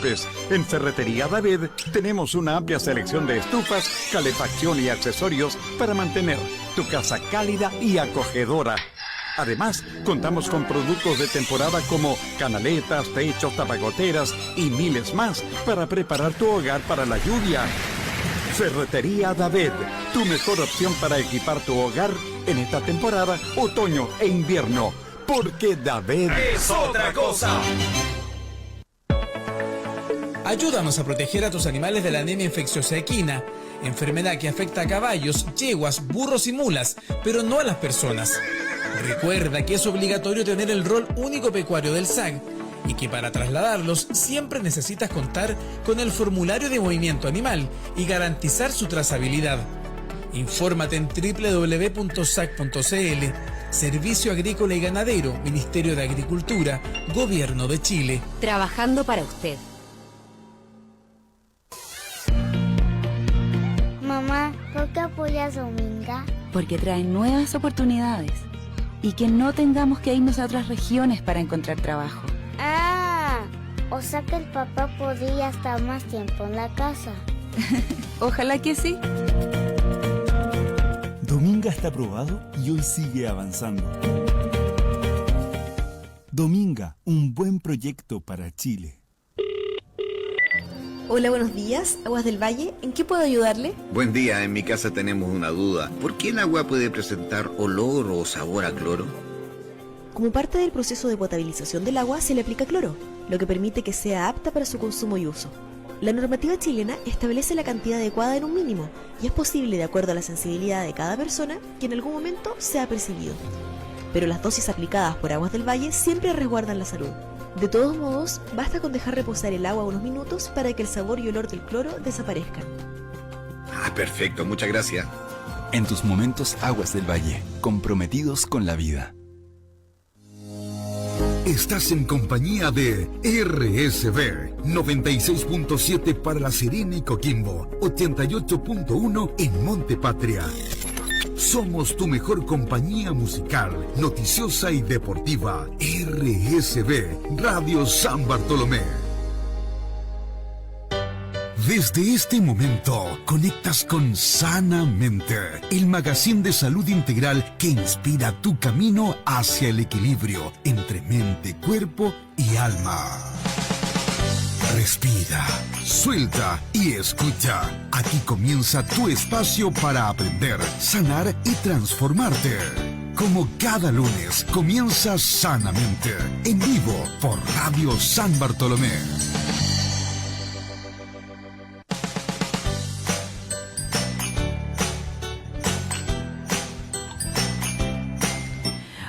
golpes. En Ferretería David tenemos una amplia selección de estufas, calefacción y accesorios para mantener tu casa cálida y acogedora. Además, contamos con productos de temporada como canaletas, techos, tapagoteras y miles más para preparar tu hogar para la lluvia. Ferretería David, tu mejor opción para equipar tu hogar en esta temporada, otoño e invierno. Porque David es otra cosa. Ayúdanos a proteger a tus animales de la anemia infecciosa equina, enfermedad que afecta a caballos, yeguas, burros y mulas, pero no a las personas. Recuerda que es obligatorio tener el rol único pecuario del SAG y que para trasladarlos siempre necesitas contar con el formulario de movimiento animal y garantizar su trazabilidad. Infórmate en www.sac.cl. Servicio Agrícola y Ganadero, Ministerio de Agricultura, Gobierno de Chile. Trabajando para usted. Mamá, ¿por qué apoyas a Dominga? Porque trae nuevas oportunidades y que no tengamos que irnos a otras regiones para encontrar trabajo. Ah, o sea que el papá podría estar más tiempo en la casa. Ojalá que sí. Dominga está aprobado y hoy sigue avanzando. Dominga, un buen proyecto para Chile. Hola, buenos días. Aguas del Valle, ¿en qué puedo ayudarle? Buen día, en mi casa tenemos una duda. ¿Por qué el agua puede presentar olor o sabor a cloro? Como parte del proceso de potabilización del agua se le aplica cloro, lo que permite que sea apta para su consumo y uso. La normativa chilena establece la cantidad adecuada en un mínimo y es posible, de acuerdo a la sensibilidad de cada persona, que en algún momento sea percibido. Pero las dosis aplicadas por Aguas del Valle siempre resguardan la salud. De todos modos, basta con dejar reposar el agua unos minutos para que el sabor y olor del cloro desaparezcan. Ah, perfecto, muchas gracias. En tus momentos, Aguas del Valle, comprometidos con la vida. Estás en compañía de RSB 96.7 para La Serena y Coquimbo, 88.1 en Monte Patria. Somos tu mejor compañía musical, noticiosa y deportiva. RSB Radio San Bartolomé. Desde este momento, conectas con Sanamente, el magazine de salud integral que inspira tu camino hacia el equilibrio entre mente, cuerpo y alma. Respira, suelta y escucha. Aquí comienza tu espacio para aprender, sanar y transformarte. Como cada lunes, comienza Sanamente, en vivo por Radio San Bartolomé.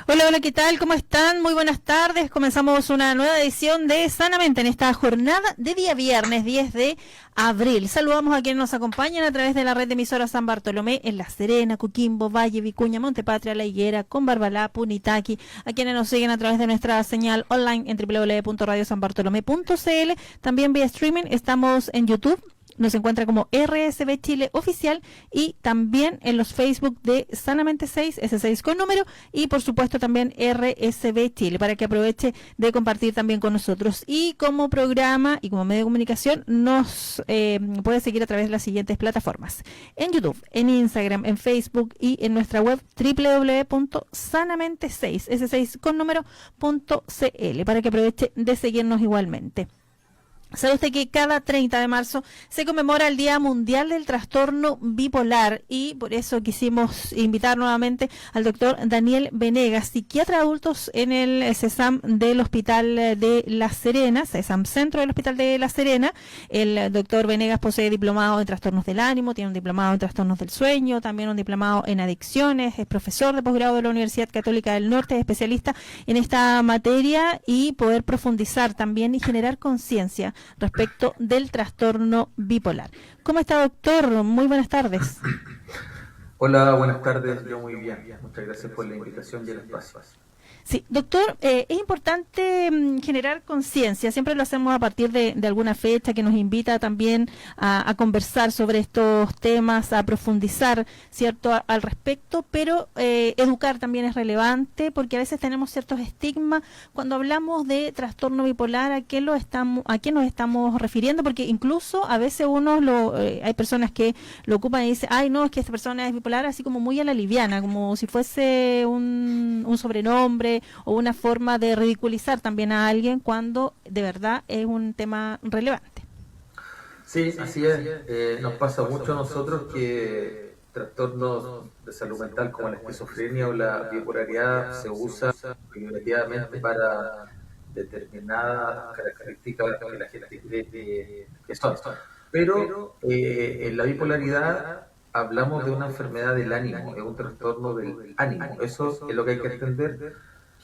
Hola, hola, ¿qué tal? ¿Cómo están? Muy buenas tardes. Comenzamos una nueva edición de Sanamente en esta jornada de día viernes 10 de abril. Saludamos a quienes nos acompañan a través de la red de emisoras San Bartolomé en La Serena, Coquimbo, Valle, Vicuña, Montepatria, La Higuera, Combarbalá, Punitaqui, a quienes nos siguen a través de nuestra señal online en www.radiosanbartolomé.cl. También vía streaming estamos en YouTube. Nos encuentra como RSB Chile Oficial y también en los Facebook de Sanamente 6, ese 6 con número, y por supuesto también RSB Chile, para que aproveche de compartir también con nosotros. Y como programa y como medio de comunicación nos puede seguir a través de las siguientes plataformas: en YouTube, en Instagram, en Facebook y en nuestra web www.sanamente6, ese 6 con número.cl, para que aproveche de seguirnos igualmente. ¿Sabe usted que cada 30 de marzo se conmemora el Día Mundial del Trastorno Bipolar? Y por eso quisimos invitar nuevamente al doctor Daniel Venegas, psiquiatra de adultos en el CESAM del Hospital de La Serena, CESAM Centro del Hospital de La Serena. El doctor Venegas posee diplomado en trastornos del ánimo, tiene un diplomado en trastornos del sueño, también un diplomado en adicciones, es profesor de posgrado de la Universidad Católica del Norte, es especialista en esta materia, y poder profundizar también y generar conciencia respecto del trastorno bipolar. ¿Cómo está, doctor? Muy buenas tardes. Hola, buenas tardes. Yo muy bien. Muchas gracias por la invitación y el espacio. Sí, doctor, es importante generar conciencia, siempre lo hacemos a partir de alguna fecha que nos invita también a conversar sobre estos temas, a profundizar, ¿cierto?, al respecto, pero educar también es relevante porque a veces tenemos ciertos estigmas cuando hablamos de trastorno bipolar, ¿a qué nos estamos refiriendo? Porque incluso a veces hay personas que lo ocupan y dicen, ay no, es que esta persona es bipolar, así como muy a la liviana, como si fuese un sobrenombre o una forma de ridiculizar también a alguien cuando de verdad es un tema relevante. Sí, así es. Nos pasa mucho a nosotros que trastornos de salud mental como la esquizofrenia o la bipolaridad se usa prioritariamente para determinadas características que la gente cree que son. Pero en la bipolaridad hablamos de una enfermedad del ánimo, es un trastorno del ánimo. Eso es lo que hay que entender,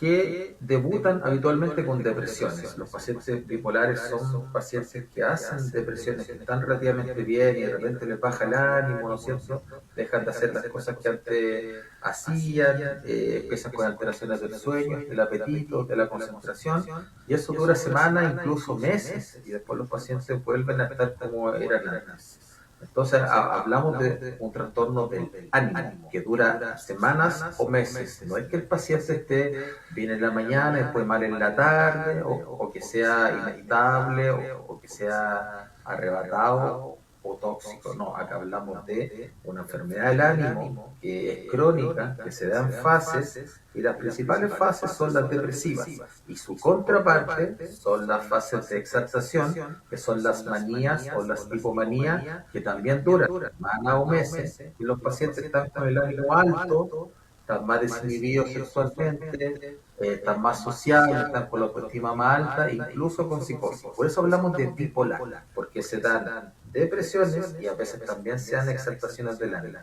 que debutan habitualmente con depresiones. Los pacientes bipolares son pacientes que hacen depresiones, que están relativamente bien y de repente les baja el ánimo, ¿no es cierto? Dejan de hacer las cosas que antes hacían, empiezan con alteraciones del sueño, del apetito, de la concentración, y eso dura semanas, incluso meses, y después los pacientes vuelven a estar como eran antes. Entonces hablamos de un trastorno del ánimo que dura semanas o meses. No es que el paciente esté bien en la mañana, después mal en la tarde, o que sea inestable, o que sea arrebatado o tóxico. No, acá hablamos de una enfermedad del ánimo que es crónica, que se da en fases, y las principales fases son las depresivas, y su contraparte son las fases de exaltación, que son las manías o las hipomanías, que también duran semanas o meses, y los pacientes están con el ánimo alto, están más desinhibidos sexualmente, están más sociables, están con la autoestima más alta, incluso con psicosis. Por eso hablamos de bipolar, porque se dan depresiones y a veces también se dan exaltaciones del ánimo.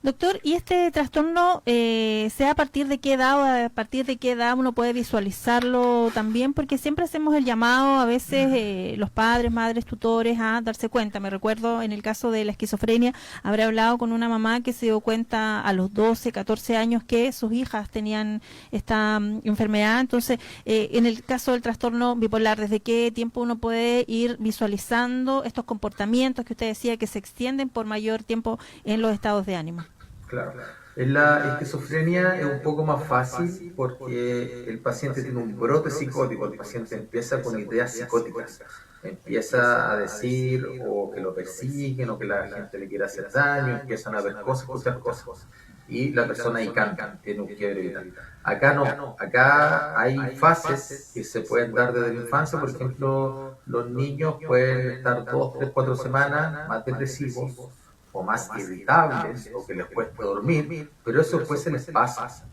Doctor, ¿y este trastorno sea a partir de qué edad o a partir de qué edad uno puede visualizarlo también? Porque siempre hacemos el llamado a veces los padres, madres, tutores a darse cuenta. Me recuerdo en el caso de la esquizofrenia, habré hablado con una mamá que se dio cuenta a los 12, 14 años que sus hijas tenían esta enfermedad. Entonces, en el caso del trastorno bipolar, ¿desde qué tiempo uno puede ir visualizando estos comportamientos que usted decía que se extienden por mayor tiempo en los estados de ánimo? Claro. En la esquizofrenia es un poco más fácil porque el paciente tiene un brote psicótico, el paciente empieza con ideas psicóticas, empieza a decir o que lo persiguen o que la gente le quiere hacer daño, empiezan a ver cosas, escuchar cosas, y la persona ahí canta, tiene un quiebre vital. Acá no, acá hay fases que se pueden dar desde la infancia. Por ejemplo, los niños pueden estar 2, 3, 4 semanas más depresivos o más irritables, o que les cuesta dormir, pero eso después se les pasa.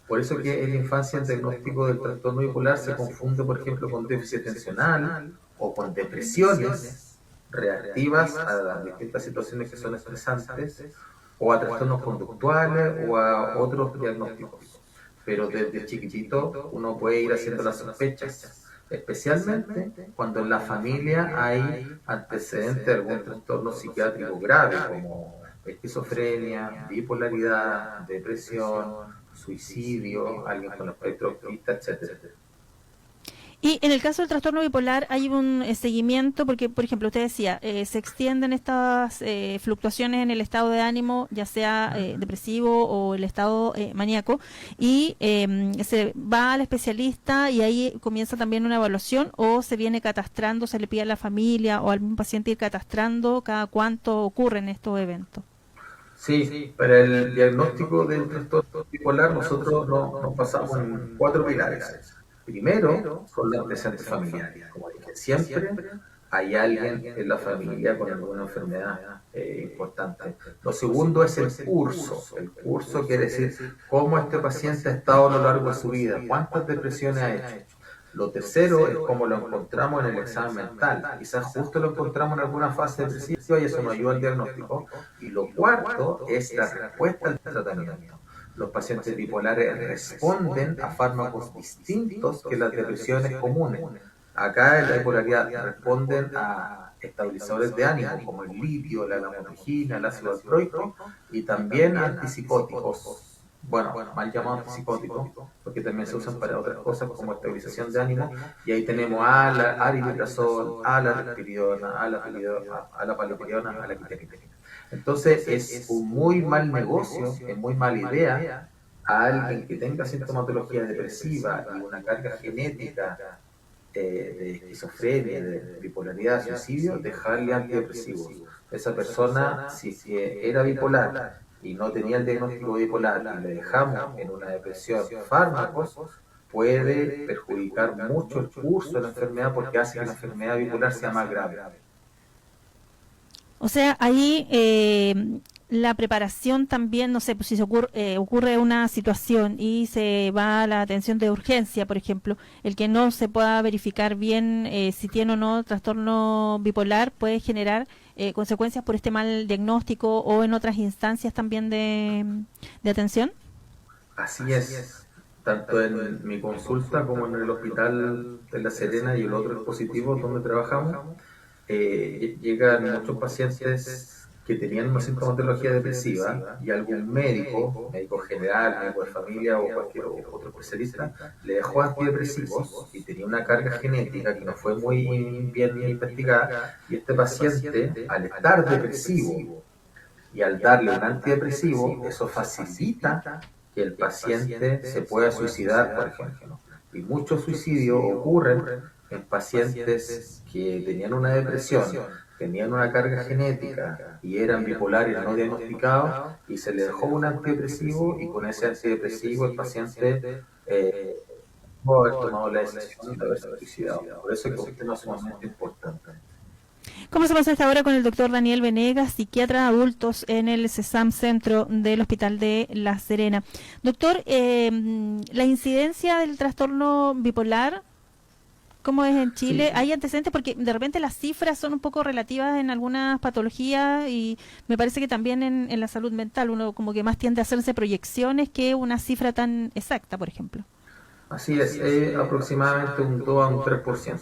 Por eso que en la infancia el diagnóstico del trastorno bipolar se confunde, por ejemplo, con déficit atencional o con depresiones reactivas a las distintas situaciones que son estresantes, o a trastornos conductuales o a otros diagnósticos. Pero desde chiquitito uno puede ir haciendo las sospechas, especialmente cuando en la familia hay antecedentes de algún trastorno psiquiátrico grave como esquizofrenia, bipolaridad, depresión, suicidio, alguien con espectro autista, etcétera. Y en el caso del trastorno bipolar hay un seguimiento, porque, por ejemplo, usted decía, se extienden estas fluctuaciones en el estado de ánimo, ya sea depresivo o el estado maníaco, y se va al especialista y ahí comienza también una evaluación, o se viene catastrando, se le pide a la familia o al mismo paciente ir catastrando cada cuánto ocurren estos eventos. Sí, para el diagnóstico del trastorno bipolar nosotros nos basamos en 4 pilares. Primero, son los antecedentes familiares. Como dije, siempre hay alguien en la familia con alguna enfermedad importante. Lo segundo es el curso. El curso quiere decir cómo este paciente ha estado a lo largo de su vida, cuántas depresiones ha hecho. Lo tercero es cómo lo encontramos en el examen mental. Quizás justo lo encontramos en alguna fase depresiva y eso nos ayuda al diagnóstico. Y lo cuarto es la respuesta al tratamiento. Los pacientes bipolares responden a fármacos distintos que las depresiones comunes. Acá en la bipolaridad responden a estabilizadores de ánimo como el litio, la lamotrigina, el ácido valproico, y también a antipsicóticos bueno, mal llamados antipsicóticos, porque también se usan para otras cosas como estabilización de ánimo, y ahí tenemos aripiprazol, risperidona, paliperidona, quiterina. Entonces es un muy mal negocio, es muy mala idea a alguien que tenga sintomatología depresiva y una carga genética de esquizofrenia, de bipolaridad, suicidio, dejarle antidepresivos. Esa persona, si era bipolar y no tenía el diagnóstico bipolar y le dejamos en una depresión fármacos, puede perjudicar mucho el curso de la enfermedad porque hace que la enfermedad bipolar sea más grave. O sea, ahí la preparación también, no sé, pues si ocurre una situación y se va a la atención de urgencia, por ejemplo, el que no se pueda verificar bien si tiene o no trastorno bipolar puede generar consecuencias por este mal diagnóstico o en otras instancias también de atención. Así es, tanto en mi consulta como en el hospital de La Serena y el otro dispositivo donde trabajamos, llegan muchos pacientes que tenían una sintomatología depresiva y algún médico general, médico de familia o cualquier otro especialista le dejó antidepresivos y tenía una carga genética que no fue muy bien investigada, y este paciente, al estar depresivo y al darle un antidepresivo, eso facilita que el paciente se pueda suicidar, por ejemplo. Y muchos suicidios ocurren en pacientes que tenían una depresión, tenían una carga genética y eran bipolares no diagnosticados, y se le dejó un antidepresivo, y con ese antidepresivo el paciente pudo haber tomado la decisión de haberse suicidado. Por eso es que usted no es sumamente importante. ¿Cómo se pasa esta hora con el doctor Daniel Venegas, psiquiatra de adultos en el CESAM Centro del Hospital de La Serena? Doctor, la incidencia del trastorno bipolar, ¿cómo es en Chile? Sí. ¿Hay antecedentes? Porque de repente las cifras son un poco relativas en algunas patologías, y me parece que también en la salud mental uno como que más tiende a hacerse proyecciones que una cifra tan exacta, por ejemplo. Así es, aproximadamente un 2 a un 3%.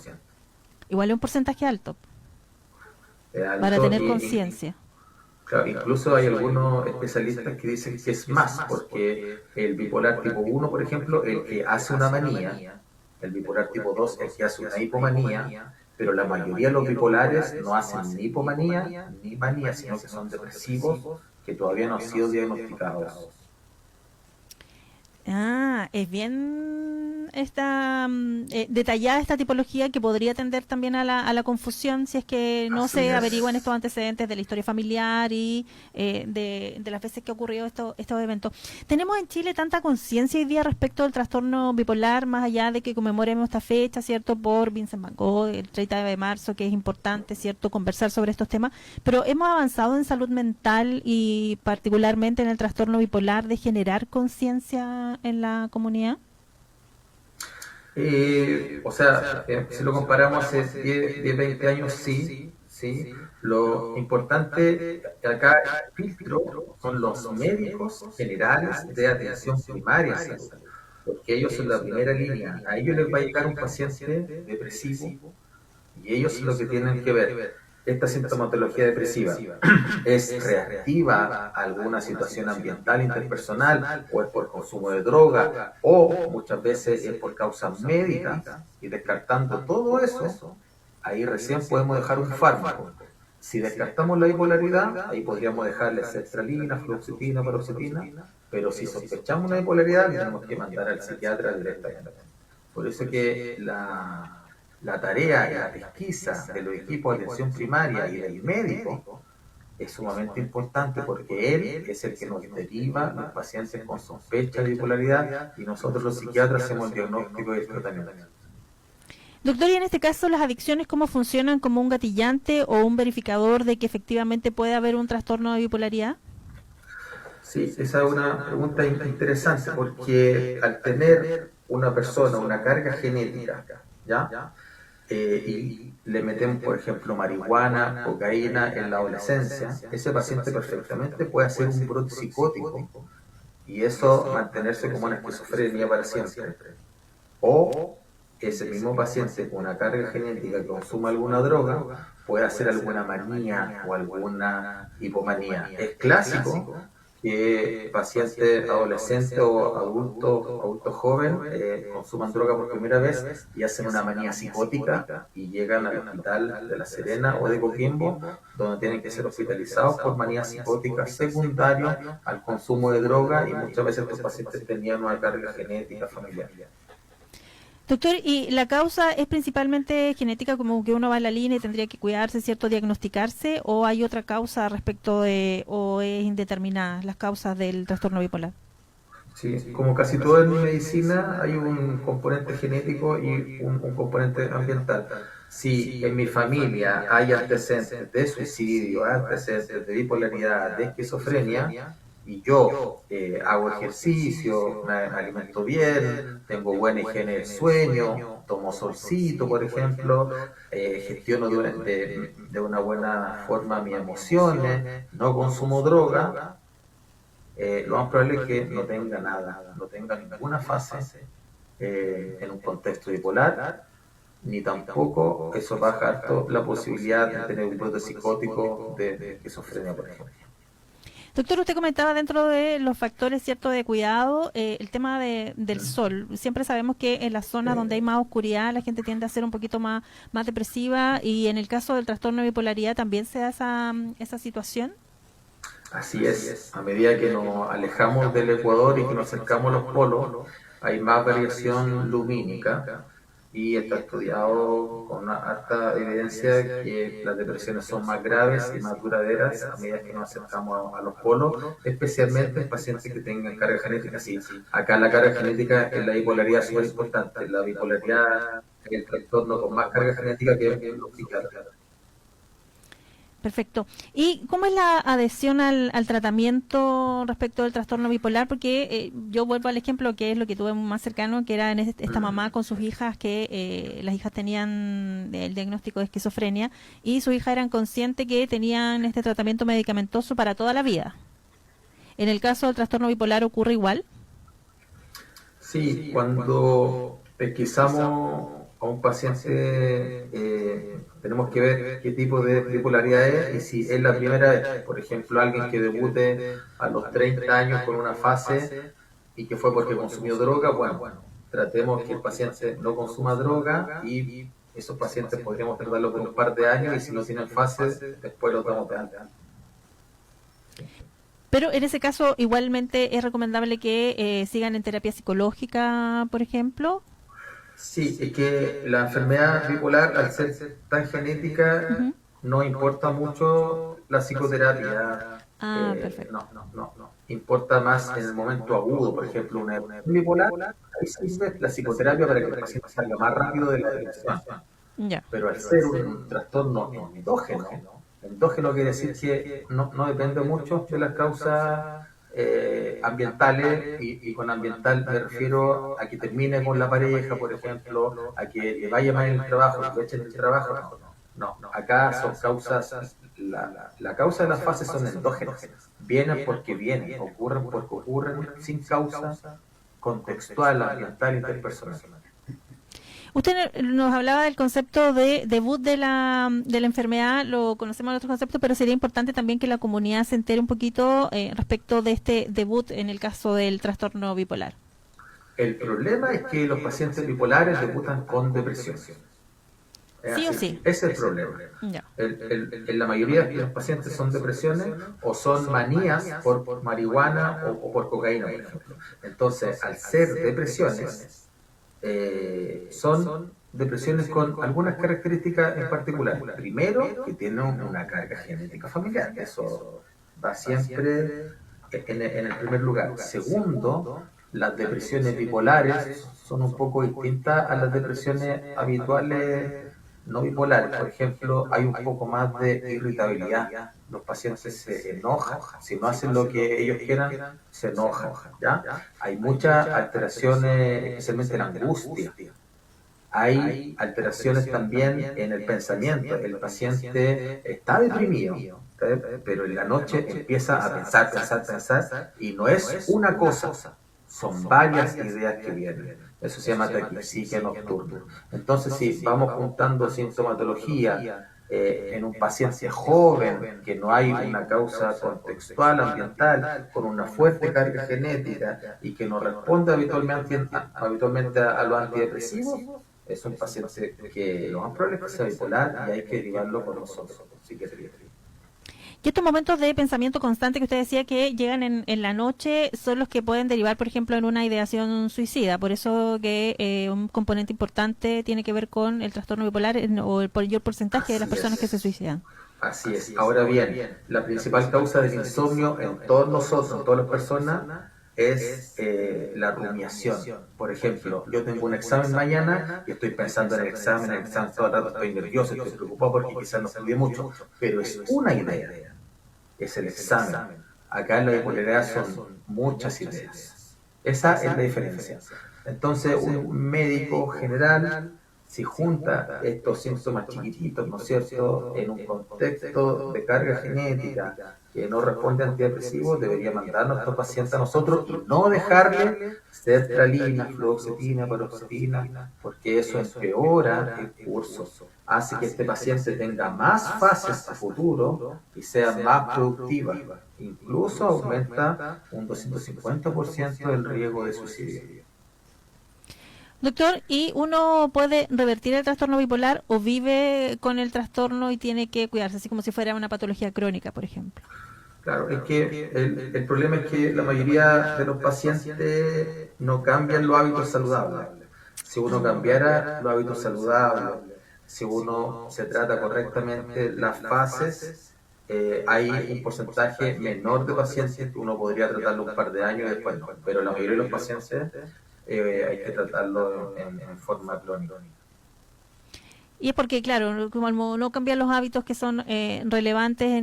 Igual es un porcentaje alto. Para tener conciencia. Claro, incluso hay algunos especialistas que dicen que es más, porque el bipolar tipo 1, por ejemplo, el que hace una manía, el bipolar tipo 2 es el que hace una hipomanía, pero la mayoría de los bipolares no hacen ni hipomanía ni manía, sino que son depresivos que todavía no han sido diagnosticados. Es bien detallada esta tipología, que podría tender también a la confusión si es que no se averiguan estos antecedentes de la historia familiar y de las veces que ha ocurrido estos eventos. ¿Tenemos en Chile tanta conciencia hoy día respecto del trastorno bipolar, más allá de que conmemoremos esta fecha, ¿cierto?, por Vincent Van Gogh, el 30 de marzo, que es importante, ¿cierto?, conversar sobre estos temas, pero hemos avanzado en salud mental y particularmente en el trastorno bipolar de generar conciencia en la comunidad? O sea, si lo comparamos hace 10, 20 años, sí. Lo importante acá, el filtro, son los médicos generales de atención primaria, porque ellos son la primera línea. A ellos les va a llegar un paciente depresivo y ellos son los que tienen que ver. Esta sintomatología depresiva es reactiva a alguna situación ambiental interpersonal, o es por consumo de droga, o muchas veces es por causas médicas, y descartando todo eso, ahí recién podemos dejar un fármaco. Si descartamos la bipolaridad, ahí podríamos dejarle sertralina, fluoxetina, paroxetina, pero si sospechamos una bipolaridad, tenemos que mandar al psiquiatra directamente. Por eso que la tarea y la pesquisa de los equipos de atención primaria y del médico es sumamente importante, porque él es el que nos deriva los pacientes con sospecha de bipolaridad, y nosotros los psiquiatras hacemos el diagnóstico y el tratamiento. Doctor, y en este caso, ¿las adicciones cómo funcionan? ¿Como un gatillante o un verificador de que efectivamente puede haber un trastorno de bipolaridad? Sí, esa es una pregunta interesante, porque al tener una persona una carga genética, ¿ya? Y le metemos, por ejemplo, marihuana, cocaína en la adolescencia, ese paciente perfectamente puede hacer un brote psicótico y eso mantenerse como una esquizofrenia para siempre. O ese mismo paciente con una carga genética que consuma alguna droga puede hacer alguna manía o alguna hipomanía. Es clásico que pacientes adolescentes o adultos jóvenes consuman droga por primera vez y hacen una manía psicótica y llegan al hospital de La Serena o de Coquimbo, donde tienen que ser hospitalizados por manía psicótica secundaria al consumo de droga, y muchas veces estos pacientes tenían una carga genética familiar. Doctor, ¿y la causa es principalmente genética, como que uno va a la línea y tendría que cuidarse, cierto, diagnosticarse, o hay otra causa respecto de, o es indeterminada las causas del trastorno bipolar? Sí, como casi todo en medicina hay un componente genético y un componente ambiental. Si en mi familia hay antecedentes de suicidio, antecedentes de bipolaridad, de esquizofrenia, y yo hago ejercicio, me alimento bien, tengo buena higiene del sueño, tomo solcito, por ejemplo, gestiono de una buena forma mis emociones, no consumo droga, lo más probable es que no tenga nada, no tenga ninguna fase en un contexto bipolar, ni tampoco eso baja harto la posibilidad de tener un brote psicótico de esquizofrenia, por ejemplo. Doctor, usted comentaba dentro de los factores, cierto, de cuidado, el tema del sol. Siempre sabemos que en las zonas donde hay más oscuridad la gente tiende a ser un poquito más depresiva, y en el caso del trastorno de bipolaridad también se da esa situación. Así es, a medida que nos alejamos del ecuador y que nos acercamos a los polos, hay más variación lumínica, y está estudiado con una alta evidencia que las depresiones son más graves y más duraderas a medida que nos acercamos a los polos, especialmente en pacientes que tengan carga genética. Sí, acá la carga genética en la bipolaridad es muy importante. La bipolaridad es el trastorno con más carga genética que los psiquiatras. Perfecto. ¿Y cómo es la adhesión al tratamiento respecto del trastorno bipolar? Porque yo vuelvo al ejemplo que es lo que tuve más cercano, que era en esta mamá con sus hijas, que las hijas tenían el diagnóstico de esquizofrenia y sus hijas eran conscientes que tenían este tratamiento medicamentoso para toda la vida. ¿En el caso del trastorno bipolar ocurre igual? Sí, cuando pesquisamos a un paciente tenemos que ver qué tipo de bipolaridad es y si es la primera vez. Por ejemplo, alguien que debute a los 30 años con una fase y que fue porque consumió droga, bueno, tratemos que el paciente no consuma droga, y esos pacientes podríamos tratarlo por un par de años, y si no tienen fases, después lo damos de alta. Pero en ese caso, igualmente es recomendable que sigan en terapia psicológica, por ejemplo. Sí, es que la enfermedad bipolar, al ser tan genética, no importa mucho la psicoterapia. Perfecto. No. Importa más en el momento agudo. Por ejemplo, una bipolar, ahí sirve la psicoterapia para que el paciente salga más rápido de la depresión. Pero al ser un trastorno endógeno quiere decir que no depende mucho de las causas ambientales, y con ambiental me refiero a que termine con la pareja, por ejemplo, a que le vaya mal en el trabajo, que le echen el trabajo. No, acá son causas, la causa de las fases son endógenas, vienen porque vienen, ocurren porque ocurren, sin causa contextual, ambiental, interpersonal. Usted nos hablaba del concepto de debut de la enfermedad, lo conocemos en otros conceptos, pero sería importante también que la comunidad se entere un poquito respecto de este debut en el caso del trastorno bipolar. El problema es que los pacientes bipolares debutan con depresión. ¿Sí o sí? Ese es el problema. En la mayoría de los pacientes son depresiones o son manías por marihuana o por cocaína, por ejemplo. Entonces, al ser depresiones, son depresiones con algunas características en particular. Primero, que tienen una carga genética familiar. Eso va siempre en el primer lugar. Segundo, las depresiones bipolares son un poco distintas a las depresiones habituales no bipolares. Por ejemplo, hay un poco más de irritabilidad. Los pacientes se enojan. Si no hacen lo que ellos quieran, se enojan. ¿Ya? Hay muchas alteraciones, especialmente en la angustia. Hay alteraciones también en el pensamiento. El paciente está deprimido, pero en la noche empieza a pensar, y no es una cosa, son varias ideas que vienen. Eso se llama taquixiquia nocturna. Entonces, si vamos juntando sintomatología en un paciente joven, que no hay una causa contextual, ambiental, con una fuerte carga genética y que no responde habitualmente a los antidepresivos, es un paciente que lo más probable es que sea bipolar y hay que derivarlo con nosotros, psiquiatría. Y estos momentos de pensamiento constante que usted decía que llegan en la noche son los que pueden derivar, por ejemplo, en una ideación suicida. Por eso que un componente importante tiene que ver con el trastorno bipolar o el mayor porcentaje de las personas que se suicidan. Así es. Ahora bien, la principal causa del insomnio en todos nosotros, en todas las personas, es la rumiación. Por ejemplo, yo tengo un examen mañana y estoy pensando en el examen todo el rato estoy nervioso, estoy preocupado porque quizás no estudié mucho, pero es una idea, es el examen. Acá en la bipolaridad son muchas ideas. Esa es la diferencia. Entonces, un médico general, si junta estos síntomas chiquititos, ¿no es cierto?, en un contexto de carga genética que no responde a antidepresivos, debería mandar a nuestro paciente a nosotros y no dejarle sertralina, fluoxetina, paroxetina, porque eso empeora el curso, hace que este paciente tenga más fases a futuro y sea más productiva. Incluso aumenta un 250% el riesgo de suicidio. Doctor, ¿y uno puede revertir el trastorno bipolar o vive con el trastorno y tiene que cuidarse, así como si fuera una patología crónica, por ejemplo? Claro, es que el problema es que la mayoría de los pacientes no cambian los hábitos saludables. Si uno cambiara los hábitos saludables, si uno se trata correctamente las fases, hay un porcentaje menor de pacientes que uno podría tratarlo un par de años y después no. Pero la mayoría de los pacientes hay que tratarlo en forma crónica. Y es porque, claro, como no cambian los hábitos que son relevantes,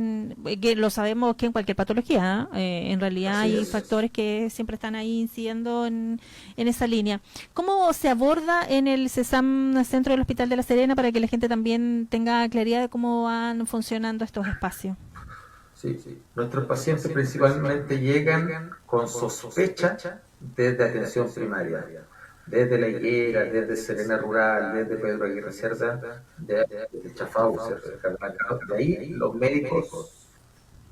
que lo sabemos que en cualquier patología, en realidad hay factores que siempre están ahí incidiendo en esa línea. ¿Cómo se aborda en el CESAM Centro del Hospital de La Serena para que la gente también tenga claridad de cómo van funcionando estos espacios? Sí. Nuestros pacientes principalmente llegan con sospecha desde atención primaria, desde La Higuera, desde Serena Rural, desde Pedro Aguirre Cerda, desde Chafauce, de ahí los médicos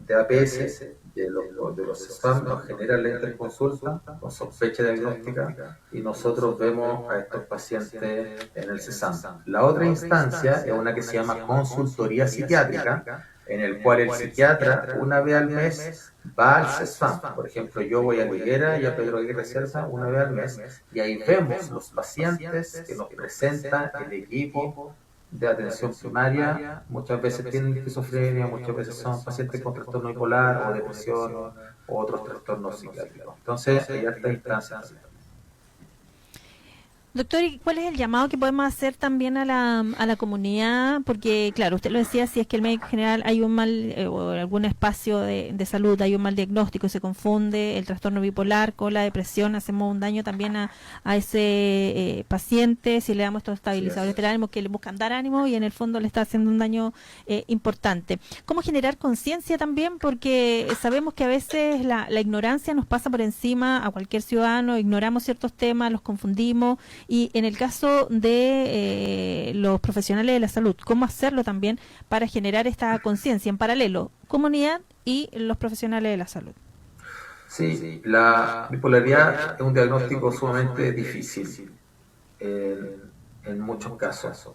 de APS, de los CESAM, nos generan la interconsulta con sospecha diagnóstica y nosotros vemos a estos pacientes en el CESAM. La otra instancia es una que se llama consultoría psiquiátrica, en el cual el psiquiatra una vez al mes va al CESAM. Por ejemplo, yo voy a La Higuera y a Pedro Aguirre Cerda una vez al mes y ahí vemos los pacientes que nos presenta el equipo de atención primaria. Muchas veces tienen esquizofrenia, muchas veces son pacientes con trastorno bipolar o depresión o otros trastornos psiquiátricos. Entonces, hay altas instancias. Doctor, ¿y cuál es el llamado que podemos hacer también a la comunidad? Porque, claro, usted lo decía, si es que el médico general hay un mal, o en algún espacio de salud hay un mal diagnóstico y se confunde el trastorno bipolar con la depresión, hacemos un daño también a ese paciente, si le damos estos estabilizadores del ánimo que le buscan dar ánimo y en el fondo le está haciendo un daño importante. ¿Cómo generar conciencia también? Porque sabemos que a veces la ignorancia nos pasa por encima a cualquier ciudadano, ignoramos ciertos temas, los confundimos. Y en el caso de los profesionales de la salud, ¿cómo hacerlo también para generar esta conciencia en paralelo, comunidad y los profesionales de la salud? Sí, la bipolaridad es un diagnóstico sumamente difícil en muchos casos,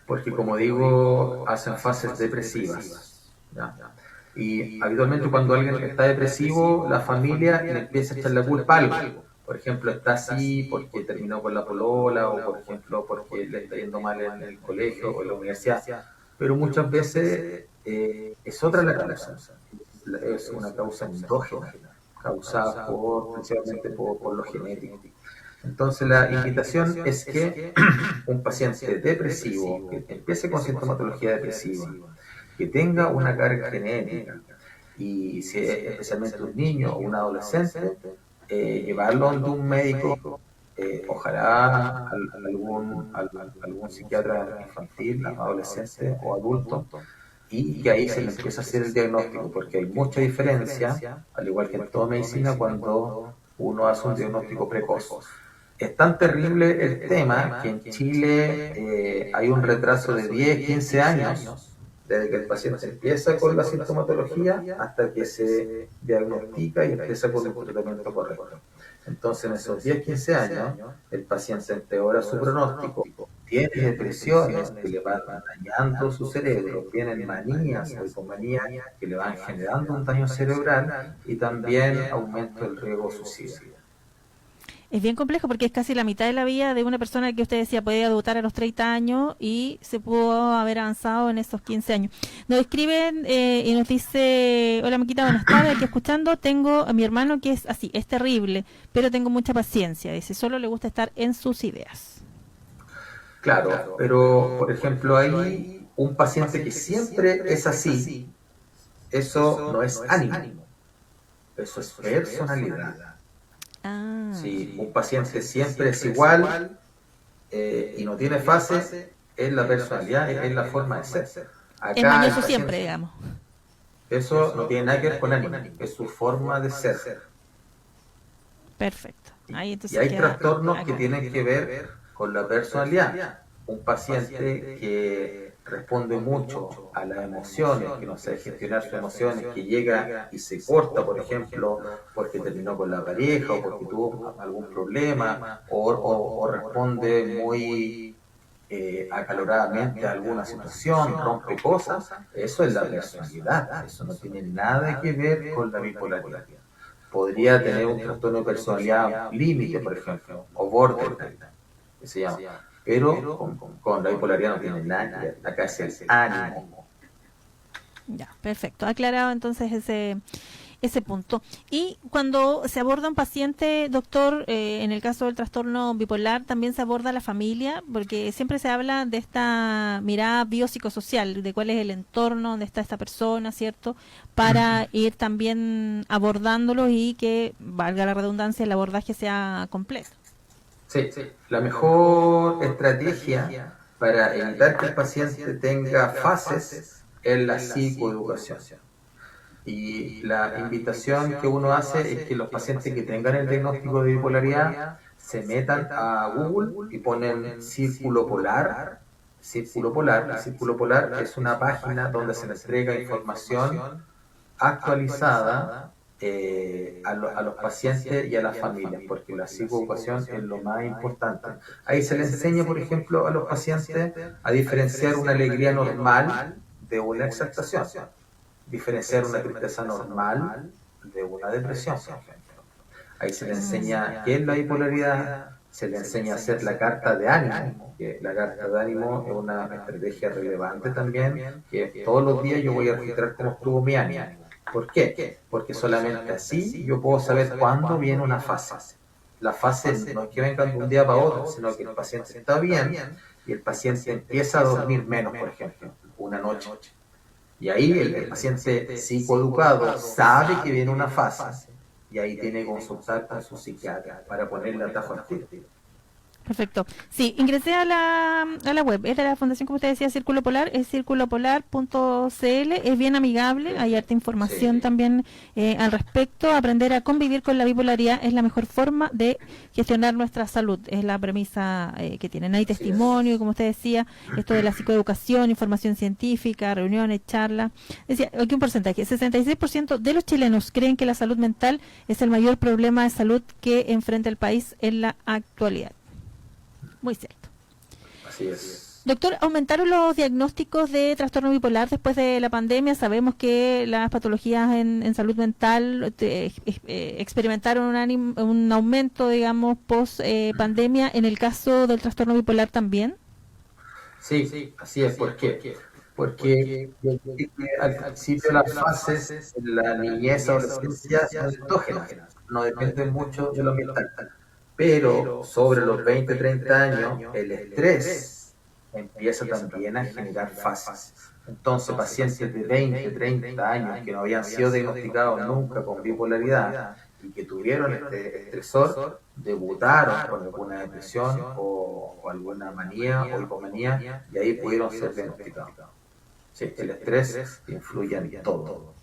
porque como digo, hacen fases depresivas, ¿ya? Y habitualmente cuando alguien está depresivo, la familia le empieza a echar la culpa a algo. Por ejemplo, está así porque terminó con la polola o, por ejemplo, porque le está yendo mal en el colegio o en la universidad. Pero muchas veces es otra la causa. Es una causa endógena, causada principalmente por lo genético. Entonces, la invitación es que un paciente depresivo, que empiece con sintomatología depresiva, que tenga una carga genética, y si es especialmente un niño o un adolescente, llevarlo a un médico, ojalá algún psiquiatra infantil, adolescente o adulto, y que ahí se le empieza a hacer el diagnóstico, porque hay mucha diferencia, al igual que en toda medicina, cuando uno hace un diagnóstico precoz. Es tan terrible el tema que en Chile hay un retraso de 10, 15 años desde que el paciente empieza con la sintomatología hasta que se diagnostica y empieza con el tratamiento correcto. Entonces, en esos 10-15 años, el paciente empeora su pronóstico, tiene depresiones que le van dañando su cerebro, tienen manías o hipomanías que le van generando un daño cerebral y también aumenta el riesgo suicida. Es bien complejo porque es casi la mitad de la vida de una persona que usted decía podía debutar a los 30 años y se pudo haber avanzado en esos 15 años. Nos escriben y nos dice: hola Maquita, buenas tardes, aquí escuchando, tengo a mi hermano que es así, es terrible, pero tengo mucha paciencia, dice, solo le gusta estar en sus ideas. Claro, pero por ejemplo hay un paciente que siempre es así, eso no es ánimo, eso es personalidad. Si un paciente siempre es igual y no tiene fases, es la personalidad, es la forma de ser. Acá es mañoso siempre, digamos. Eso no tiene nada que ver con ánimo, es su forma de ser. Perfecto. Ahí, entonces, y hay trastornos que tienen que ver con la personalidad. Un paciente que responde mucho a las emociones, que no sabe gestionar sus emociones, que llega y se corta, por ejemplo, porque terminó con la pareja o porque tuvo algún problema, o responde muy acaloradamente a alguna situación, rompe cosas, eso es la personalidad, eso no tiene nada que ver con la bipolaridad. Podría tener un trastorno de personalidad límite, por ejemplo, o borderline, que se llama. Pero con la bipolaridad no tiene nada que ver. Acá es el ánimo. Ya, perfecto. Aclarado entonces ese punto. Y cuando se aborda un paciente, doctor, en el caso del trastorno bipolar, también se aborda la familia, porque siempre se habla de esta mirada biopsicosocial, de cuál es el entorno donde está esta persona, ¿cierto? Para ir también abordándolo y que, valga la redundancia, el abordaje sea completo. Sí, la mejor estrategia para evitar que el paciente tenga fases es la psicoeducación. Y la invitación que uno hace es que los pacientes que tengan el diagnóstico de bipolaridad se metan a Google y ponen Círculo Polar. Círculo Polar. El Círculo Polar es una página donde se les entrega información actualizada a los pacientes y a las familias, porque la psicoeducación es lo más importante. Ahí se les enseña, por ejemplo, a los pacientes a diferenciar una alegría normal de una exaltación, diferenciar una tristeza normal de una depresión, por ejemplo. Ahí se les enseña qué es la bipolaridad, se les enseña a hacer la carta de ánimo, que la carta de ánimo es una estrategia relevante también, que todos los días yo voy a registrar cómo estuvo mi ánimo. ¿Por qué? Porque solamente así yo puedo saber cuándo viene una fase. La fase no es que venga de un día para otro, sino que el paciente está bien y el paciente empieza a dormir menos, por ejemplo, una noche. Y ahí el paciente psicoeducado sabe que viene una fase y ahí tiene que consultar con su psiquiatra para ponerle atajo al tiro. Perfecto. Sí, ingresé a la web. Esta es la fundación, como usted decía, Círculo Polar, es circulopolar.cl, es bien amigable, hay harta información también al respecto. Aprender a convivir con la bipolaridad es la mejor forma de gestionar nuestra salud, es la premisa que tienen. Hay testimonio, como usted decía, esto de la psicoeducación, información científica, reuniones, charlas. Decía, aquí un porcentaje, 66% de los chilenos creen que la salud mental es el mayor problema de salud que enfrenta el país en la actualidad. Muy cierto. Así es. Doctor, ¿aumentaron los diagnósticos de trastorno bipolar después de la pandemia? Sabemos que las patologías en salud mental experimentaron un aumento, digamos, post pandemia. ¿En el caso del trastorno bipolar también? Sí, así es. ¿Por qué? Porque al principio las fases en la niñez o adolescencia son endógenas, no dependen mucho de lo ambiental. Pero sobre los 20-30 años, el estrés empieza también a generar fases. Entonces, pacientes de 20-30 años que no habían sido diagnosticados nunca con bipolaridad y que tuvieron este estresor, debutaron con alguna depresión o alguna manía o hipomanía y ahí pudieron ser diagnosticados. Sí, el estrés influye en todo.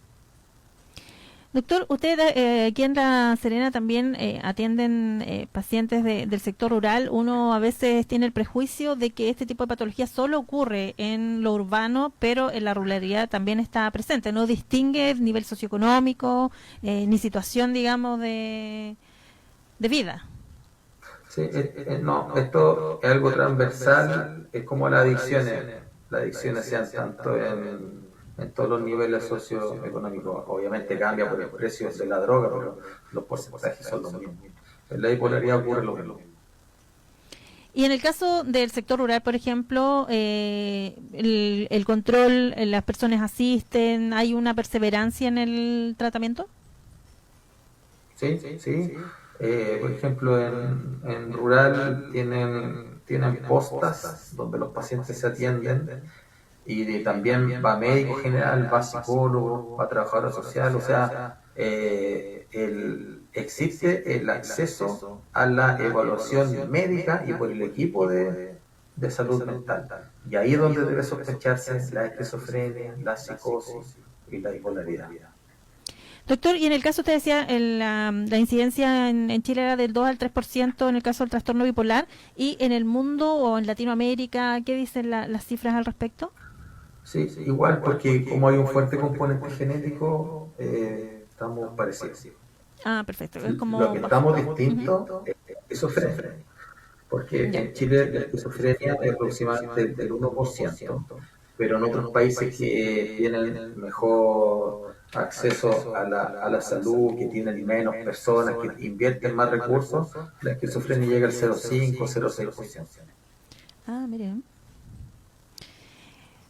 Doctor, usted aquí en La Serena también atienden pacientes del sector rural. Uno a veces tiene el prejuicio de que este tipo de patología solo ocurre en lo urbano, pero en la ruralidad también está presente. No distingue nivel socioeconómico ni situación, digamos, de vida. Sí, no, esto es algo transversal, es como las adicciones. Las adicciones sean tanto en todos los niveles socioeconómicos. Obviamente cambia por el precio de la droga, pero los porcentajes son los mismos. En la bipolaridad ocurre lo mismo. Y en el caso del sector rural, por ejemplo, el control, las personas asisten, ¿hay una perseverancia en el tratamiento? Sí. Por ejemplo, en rural tienen postas donde los pacientes se atienden, y también va médico general, va psicólogo, va trabajador social, o sea, existe el acceso a la evaluación médica y por el equipo de salud mental. Y ahí es donde debe sospecharse la esquizofrenia, la psicosis y la bipolaridad. Doctor, y en el caso, usted decía, la incidencia en Chile era del 2 al 3% en el caso del trastorno bipolar, y en el mundo o en Latinoamérica, ¿qué dicen las cifras al respecto? Sí, igual, porque como hay un fuerte componente genético, estamos parecidos. Ah, perfecto. Es como lo que estamos distintos es la esquizofrenia, porque en Chile la esquizofrenia es aproximadamente del 1%, pero en otros países que tienen mejor acceso a la salud, que tienen menos personas, que invierten más recursos, la esquizofrenia llega al 0,5, 0,6%. Ah, miren.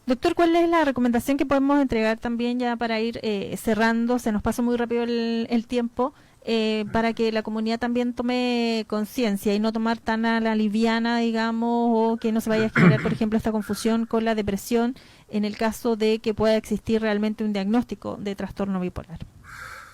Doctor, ¿cuál es la recomendación que podemos entregar también ya para ir cerrando? Se nos pasa muy rápido el tiempo, para que la comunidad también tome conciencia y no tomar tan a la liviana, digamos, o que no se vaya a generar, por ejemplo, esta confusión con la depresión en el caso de que pueda existir realmente un diagnóstico de trastorno bipolar.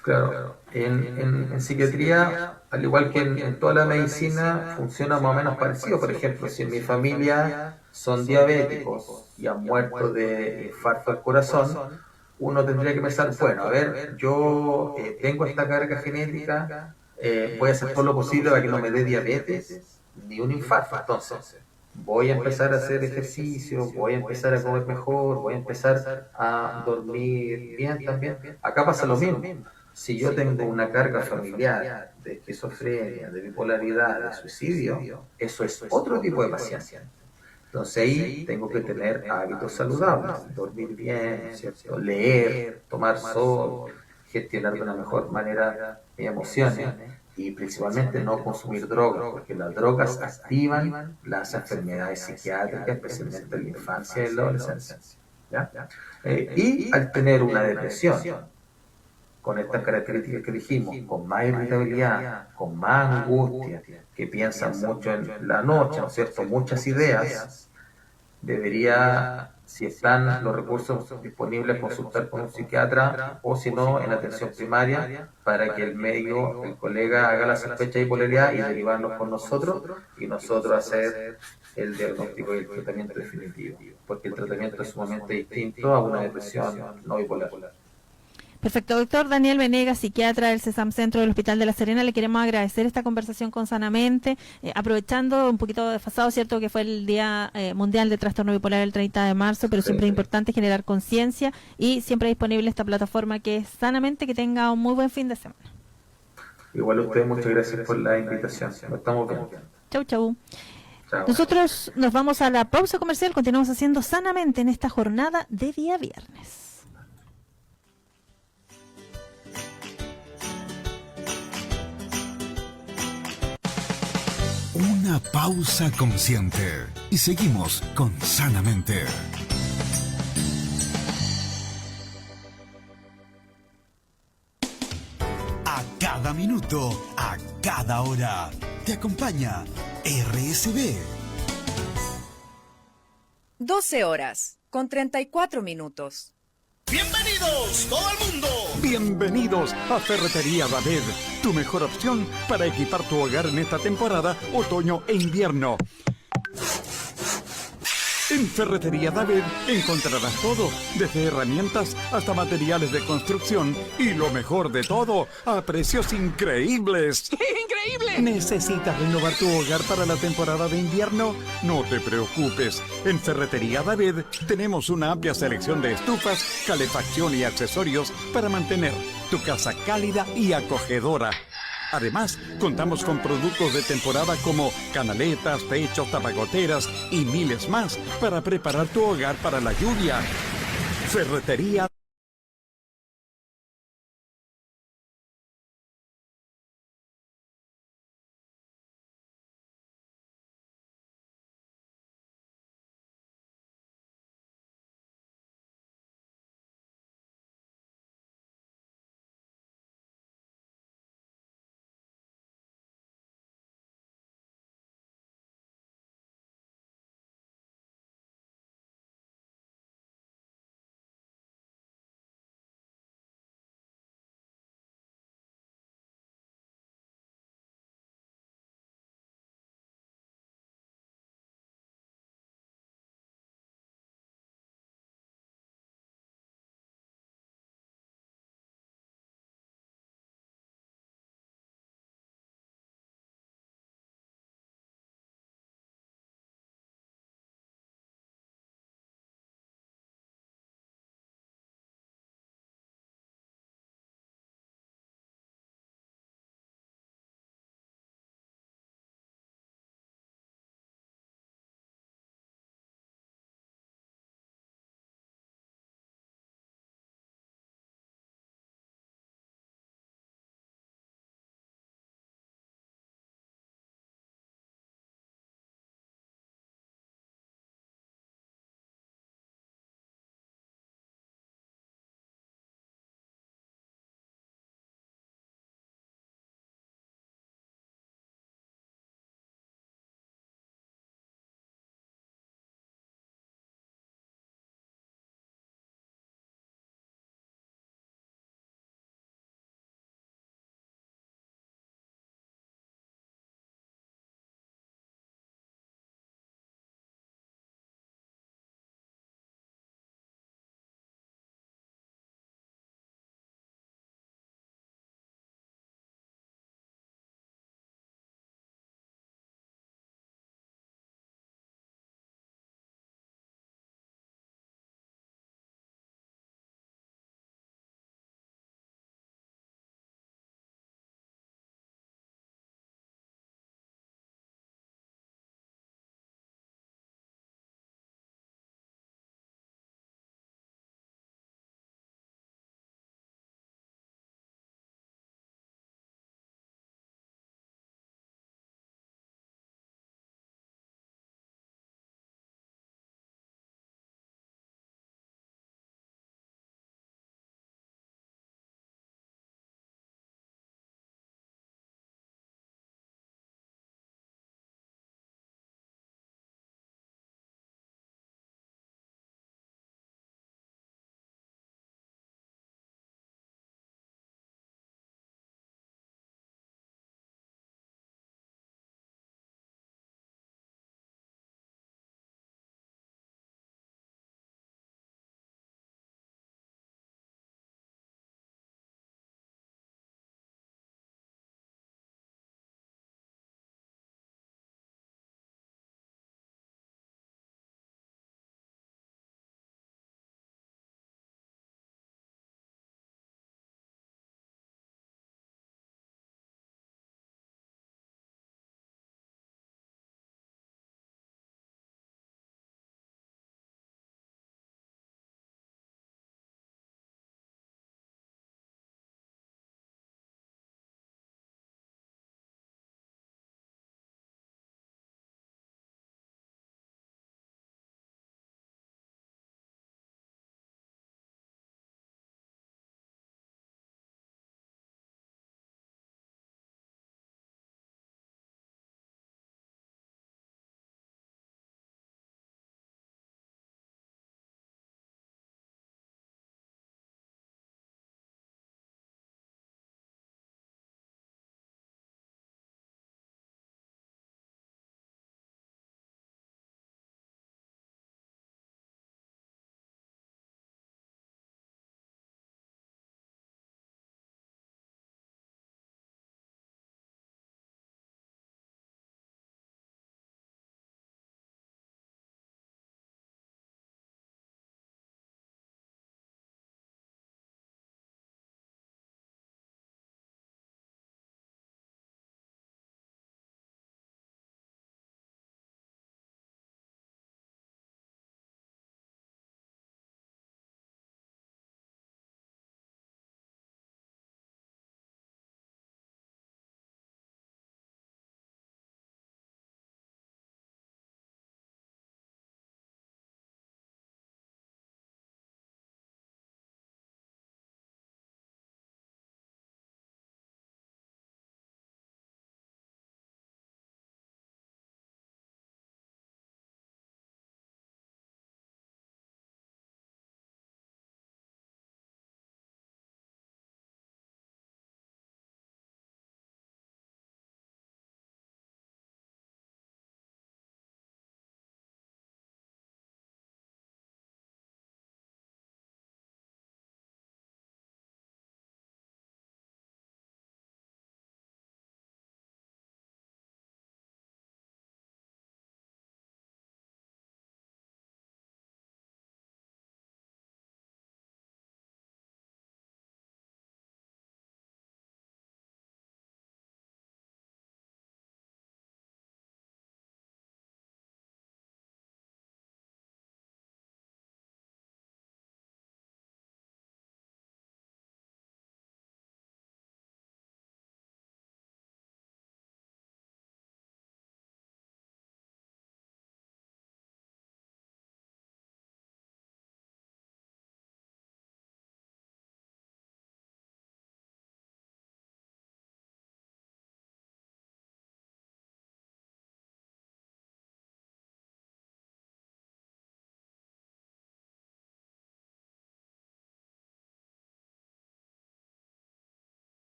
Claro, en psiquiatría, al igual que en toda la medicina, funciona más o menos parecido. Por ejemplo, si en mi familia son diabéticos y han muerto de infarto al corazón, uno tendría que pensar, bueno, a ver, yo tengo esta carga genética, voy a hacer todo lo posible para que no me dé diabetes ni un infarto. Entonces, voy a empezar a hacer ejercicio, voy a empezar a comer mejor, voy a empezar a dormir bien también. Acá pasa lo mismo. Si yo tengo una carga familiar de esquizofrenia, de bipolaridad, de suicidio, eso es otro tipo de paciente. Entonces ahí tengo que tener hábitos saludables, dormir bien, ¿cierto? Leer, tomar sol, gestionar de una mejor manera mis emociones y principalmente no consumir drogas, porque las drogas activan las enfermedades psiquiátricas, especialmente en la infancia y la adolescencia. ¿Ya? Y al tener una depresión, con estas características que dijimos, con más irritabilidad, con más angustia, que piensan mucho en la noche, ¿no es cierto? Muchas ideas, debería, si están los recursos disponibles, consultar con un psiquiatra o si no, en atención primaria, para que el médico, el colega, haga la sospecha de bipolaridad y derivarnos con nosotros y nosotros hacer el diagnóstico y el tratamiento definitivo, porque el tratamiento es sumamente distinto a una depresión no bipolar. Perfecto, doctor Daniel Venegas, psiquiatra del CESAM Centro del Hospital de La Serena, le queremos agradecer esta conversación con Sanamente, aprovechando un poquito desfasado, cierto que fue el Día Mundial de Trastorno Bipolar el 30 de marzo, pero siempre es importante generar conciencia y siempre disponible esta plataforma que es Sanamente. Que tenga un muy buen fin de semana. Igual a ustedes, muchas gracias por la invitación, nos estamos viendo. Chau, chau. Nosotros nos vamos a la pausa comercial, continuamos haciendo Sanamente en esta jornada de día viernes. Una pausa consciente y seguimos con Sanamente. A cada minuto, a cada hora, te acompaña RSB. 12 horas con 34 minutos. ¡Bienvenidos, todo el mundo! Bienvenidos a Ferretería David, tu mejor opción para equipar tu hogar en esta temporada otoño e invierno. En Ferretería David encontrarás todo, desde herramientas hasta materiales de construcción y lo mejor de todo, a precios increíbles. ¡Increíble! ¿Necesitas renovar tu hogar para la temporada de invierno? No te preocupes. En Ferretería David tenemos una amplia selección de estufas, calefacción y accesorios para mantener tu casa cálida y acogedora. Además, contamos con productos de temporada como canaletas, techos, tapagoteras y miles más para preparar tu hogar para la lluvia. Ferretería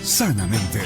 sanamente.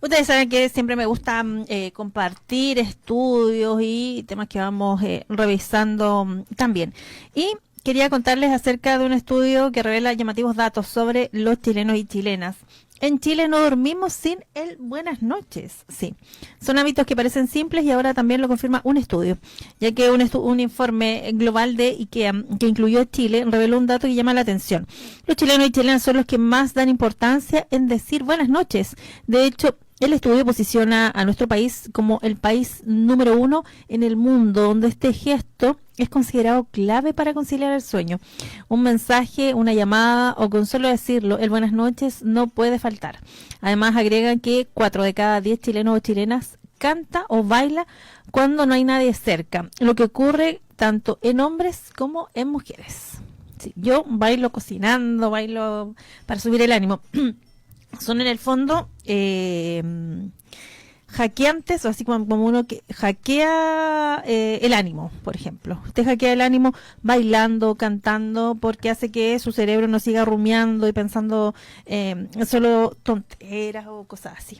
Ustedes saben que siempre me gusta compartir estudios y temas que vamos revisando también. Y quería contarles acerca de un estudio que revela llamativos datos sobre los chilenos y chilenas. En Chile no dormimos sin el buenas noches. Sí, son hábitos que parecen simples y ahora también lo confirma un estudio, ya que un informe global de IKEA que incluyó a Chile reveló un dato que llama la atención. Los chilenos y chilenas son los que más dan importancia en decir buenas noches. De hecho, el estudio posiciona a nuestro país como el país número 1 en el mundo, donde este gesto es considerado clave para conciliar el sueño. Un mensaje, una llamada o con solo decirlo, el buenas noches no puede faltar. Además, agregan que 4 de cada 10 chilenos o chilenas canta o baila cuando no hay nadie cerca, lo que ocurre tanto en hombres como en mujeres. Sí, yo bailo cocinando, bailo para subir el ánimo. Son en el fondo hackeantes, o así como uno que hackea el ánimo, por ejemplo. Usted hackea el ánimo bailando, cantando, porque hace que su cerebro no siga rumiando y pensando solo tonteras o cosas así.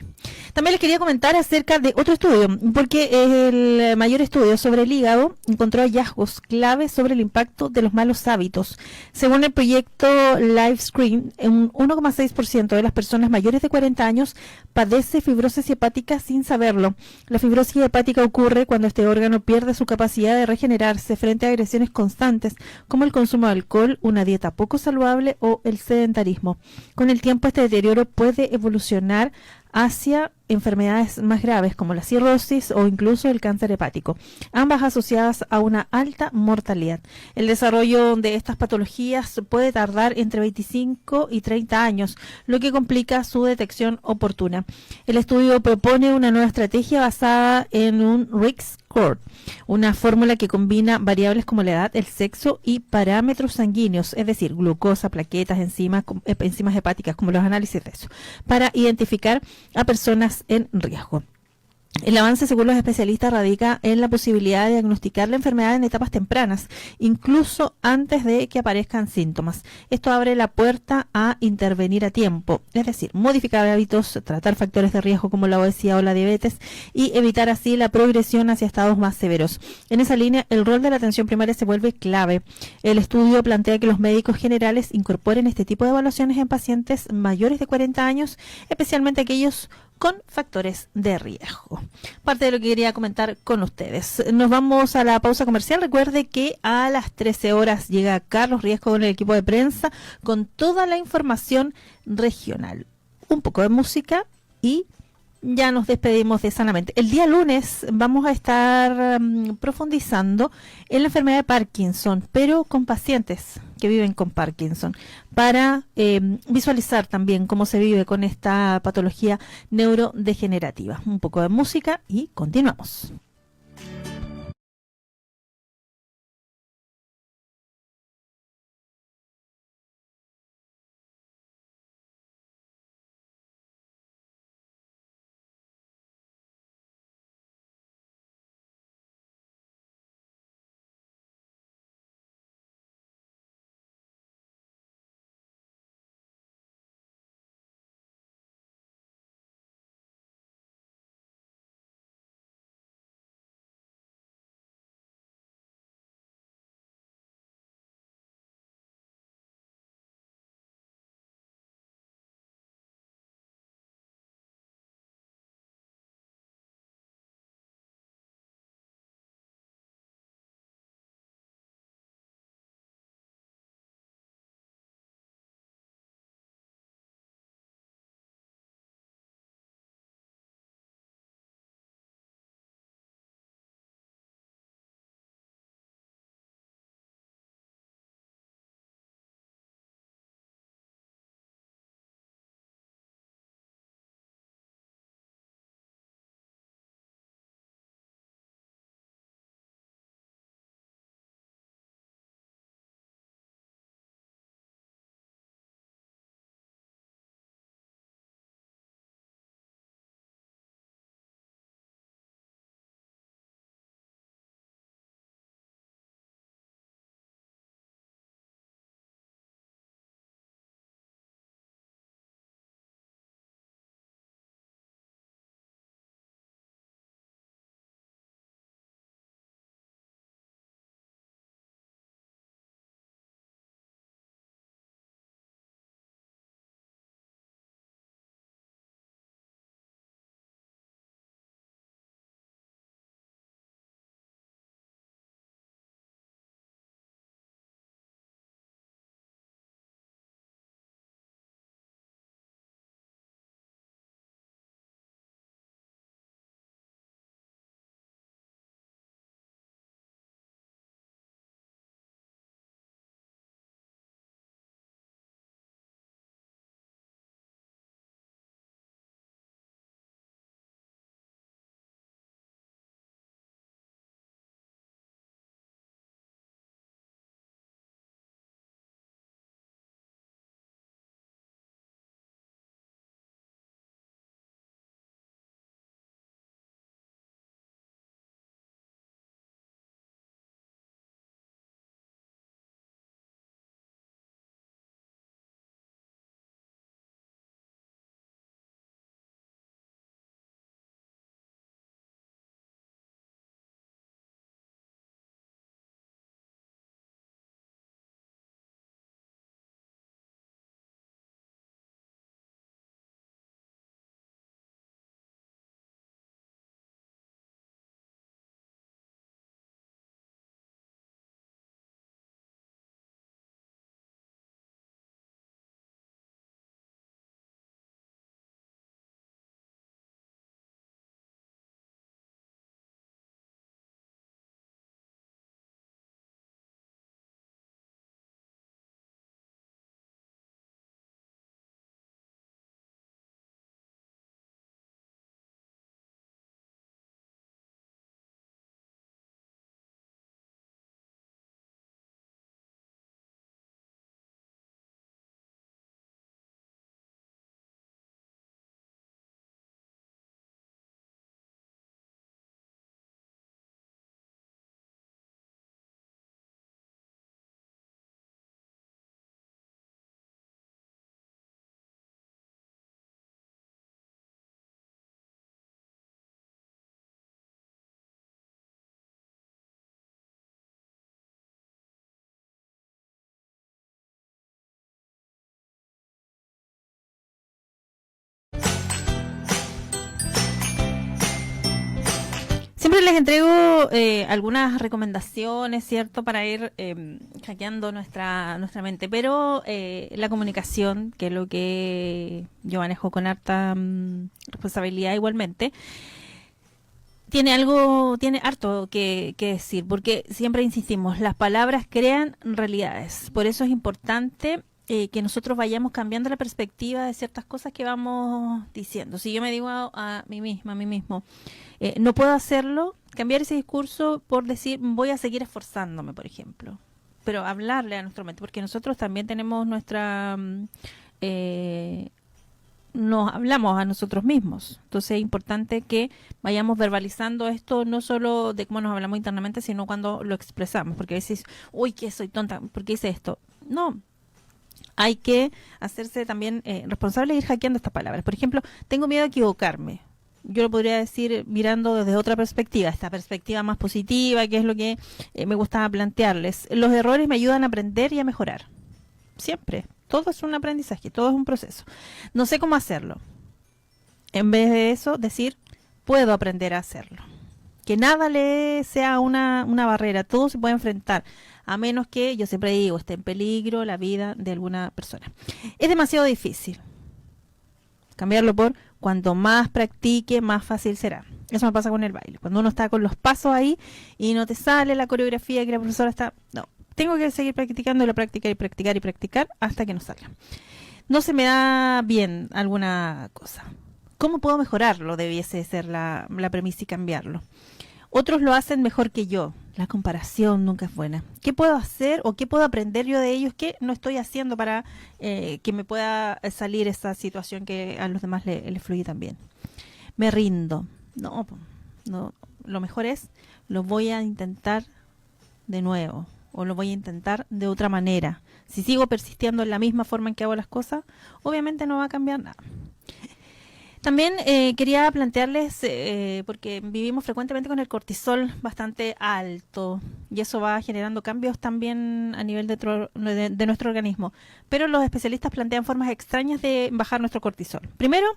También les quería comentar acerca de otro estudio, porque el mayor estudio sobre el hígado encontró hallazgos claves sobre el impacto de los malos hábitos. Según el proyecto LiveScreen, un 1,6% de las personas mayores de 40 años padece fibrosis hepática sin saberlo. La fibrosis hepática ocurre cuando este órgano pierde su capacidad de regenerarse frente a agresiones constantes, como el consumo de alcohol, una dieta poco saludable o el sedentarismo. Con el tiempo, este deterioro puede evolucionar hacia enfermedades más graves como la cirrosis o incluso el cáncer hepático, ambas asociadas a una alta mortalidad. El desarrollo de estas patologías puede tardar entre 25 y 30 años, lo que complica su detección oportuna. El estudio propone una nueva estrategia basada en un risk score, una fórmula que combina variables como la edad, el sexo y parámetros sanguíneos, es decir, glucosa, plaquetas, enzimas hepáticas, como los análisis de eso, para identificar a personas en riesgo. El avance, según los especialistas, radica en la posibilidad de diagnosticar la enfermedad en etapas tempranas, incluso antes de que aparezcan síntomas. Esto abre la puerta a intervenir a tiempo, es decir, modificar hábitos, tratar factores de riesgo como la obesidad o la diabetes y evitar así la progresión hacia estados más severos. En esa línea, el rol de la atención primaria se vuelve clave. El estudio plantea que los médicos generales incorporen este tipo de evaluaciones en pacientes mayores de 40 años, especialmente aquellos con factores de riesgo. Parte de lo que quería comentar con ustedes. Nos vamos a la pausa comercial. Recuerde que a las 13 horas llega Carlos Riesco con el equipo de prensa con toda la información regional. Un poco de música y ya nos despedimos de Sanamente. El día lunes vamos a estar profundizando en la enfermedad de Parkinson, pero con pacientes que viven con Parkinson, para visualizar también cómo se vive con esta patología neurodegenerativa. Un poco de música y continuamos. Siempre les entrego algunas recomendaciones, ¿cierto?, para ir hackeando nuestra mente, pero la comunicación, que es lo que yo manejo con harta responsabilidad igualmente, tiene harto que decir, porque siempre insistimos, las palabras crean realidades. Por eso es importante que nosotros vayamos cambiando la perspectiva de ciertas cosas que vamos diciendo. Si yo me digo a mí misma, a mí mismo, no puedo hacerlo, cambiar ese discurso por decir voy a seguir esforzándome, por ejemplo, pero hablarle a nuestra mente, porque nosotros también tenemos nos hablamos a nosotros mismos. Entonces es importante que vayamos verbalizando esto, no solo de cómo nos hablamos internamente, sino cuando lo expresamos, porque a veces, uy, que soy tonta, ¿por qué hice esto? No, hay que hacerse también responsable de ir hackeando estas palabras. Por ejemplo, tengo miedo a equivocarme. Yo lo podría decir mirando desde otra perspectiva, esta perspectiva más positiva, que es lo que me gustaba plantearles. Los errores me ayudan a aprender y a mejorar. Siempre. Todo es un aprendizaje, todo es un proceso. No sé cómo hacerlo. En vez de eso, decir, puedo aprender a hacerlo. Que nada le sea una barrera, todo se puede enfrentar, a menos que, yo siempre digo, esté en peligro la vida de alguna persona. Es demasiado difícil. Cambiarlo por cuanto más practique, más fácil será. Eso me pasa con el baile. Cuando uno está con los pasos ahí y no te sale la coreografía que la profesora está... No, tengo que seguir practicando, practicar y practicar y practicar hasta que no salga. No se me da bien alguna cosa. ¿Cómo puedo mejorarlo? Debiese ser la premisa y cambiarlo. Otros lo hacen mejor que yo. La comparación nunca es buena. ¿Qué puedo hacer o qué puedo aprender yo de ellos que no estoy haciendo para que me pueda salir esa situación que a los demás les fluye también? Me rindo. No, lo mejor es, lo voy a intentar de nuevo o lo voy a intentar de otra manera. Si sigo persistiendo en la misma forma en que hago las cosas, obviamente no va a cambiar nada. También quería plantearles, porque vivimos frecuentemente con el cortisol bastante alto y eso va generando cambios también a nivel de nuestro organismo. Pero los especialistas plantean formas extrañas de bajar nuestro cortisol. Primero,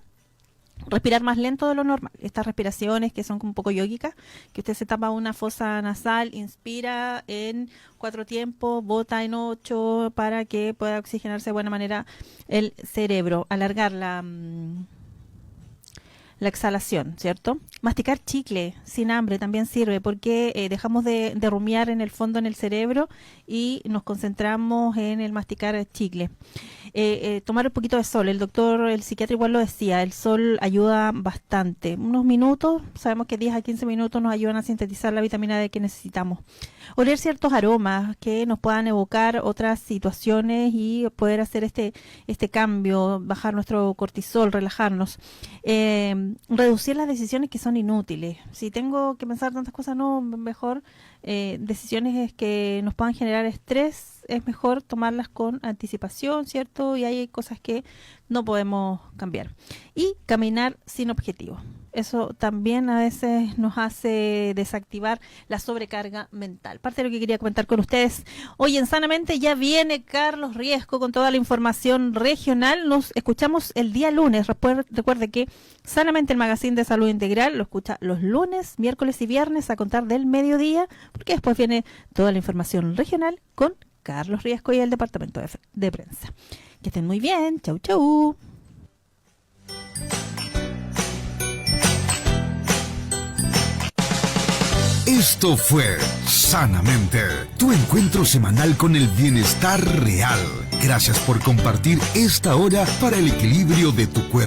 respirar más lento de lo normal. Estas respiraciones que son un poco yógicas, que usted se tapa una fosa nasal, inspira en 4 tiempos, bota en 8 para que pueda oxigenarse de buena manera el cerebro, alargar la exhalación, ¿cierto? Masticar chicle sin hambre también sirve porque dejamos de rumiar en el fondo en el cerebro y nos concentramos en el masticar chicle. Tomar un poquito de sol, el psiquiatra igual lo decía, el sol ayuda bastante. Unos minutos, sabemos que 10 a 15 minutos nos ayudan a sintetizar la vitamina D que necesitamos. Oler ciertos aromas que nos puedan evocar otras situaciones y poder hacer este cambio, bajar nuestro cortisol, relajarnos. Reducir las decisiones que son inútiles. Si tengo que pensar tantas cosas, no, mejor decisiones que nos puedan generar estrés, es mejor tomarlas con anticipación, ¿cierto? Y hay cosas que no podemos cambiar. Y caminar sin objetivo. Eso también a veces nos hace desactivar la sobrecarga mental. Parte de lo que quería comentar con ustedes. Hoy en Sanamente ya viene Carlos Riesco con toda la información regional. Nos escuchamos el día lunes. Recuerde que Sanamente, el magazine de salud integral, lo escucha los lunes, miércoles y viernes a contar del mediodía, porque después viene toda la información regional con Carlos Riesco y el departamento de prensa. Que estén muy bien. Chau, chau. Esto fue Sanamente, tu encuentro semanal con el bienestar real. Gracias por compartir esta hora para el equilibrio de tu cuerpo.